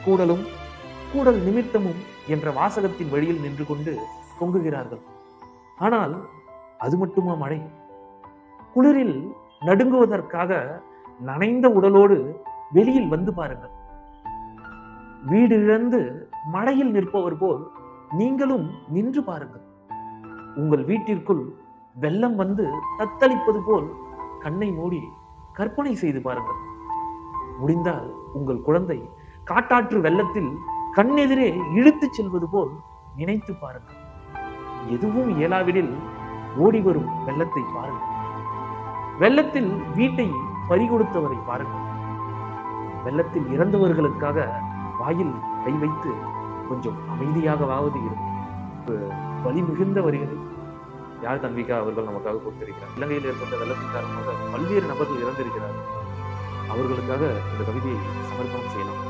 கூடலும் கூடல் நிமித்தமும் என்ற வாசகத்தின் வழியில் நின்று கொண்டு தொங்குகிறார்கள். ஆனால் அது மட்டுமா மழை? குளிரில் நடுங்குவதற்காக நனைந்த உடலோடு வெளியில் வந்து பாருங்கள். வீடு இழந்து மழையில் நிற்பவர் போல் நீங்களும் நின்று பாருங்கள். உங்கள் வீட்டிற்குள் வெள்ளம் வந்து தத்தளிப்பது போல் கண்ணை மூடி கற்பனை செய்து பாருங்கள். முடிந்தால் உங்கள் குழந்தை காட்டாற்று வெள்ளத்தில் கண்ணெதிரே இழுத்துச் செல்வது போல் நினைத்து பாருங்கள். எதுவும் இயலாவிடில் ஓடி வரும் வெள்ளத்தை பாருங்கள். வெள்ளத்தில் வீட்டை பறிகொடுத்தவரை பாருங்கள். வெள்ளத்தில் இறந்தவர்களுக்காக வாயில் கை வைத்து கொஞ்சம் அமைதியாகவாவது இருக்கும். வலி மிகுந்த வரிகளை யாழ் தன்விகா அவர்கள் நமக்காக கொடுத்திருக்கிறார். இலங்கையில் ஏற்பட்ட வெள்ளத்தின் காரணமாக பல்வேறு நபர்கள் இறந்திருக்கிறார்கள். அவர்களுக்காக இந்த கவிதையை சமர்ப்பணம் செய்யலாம்.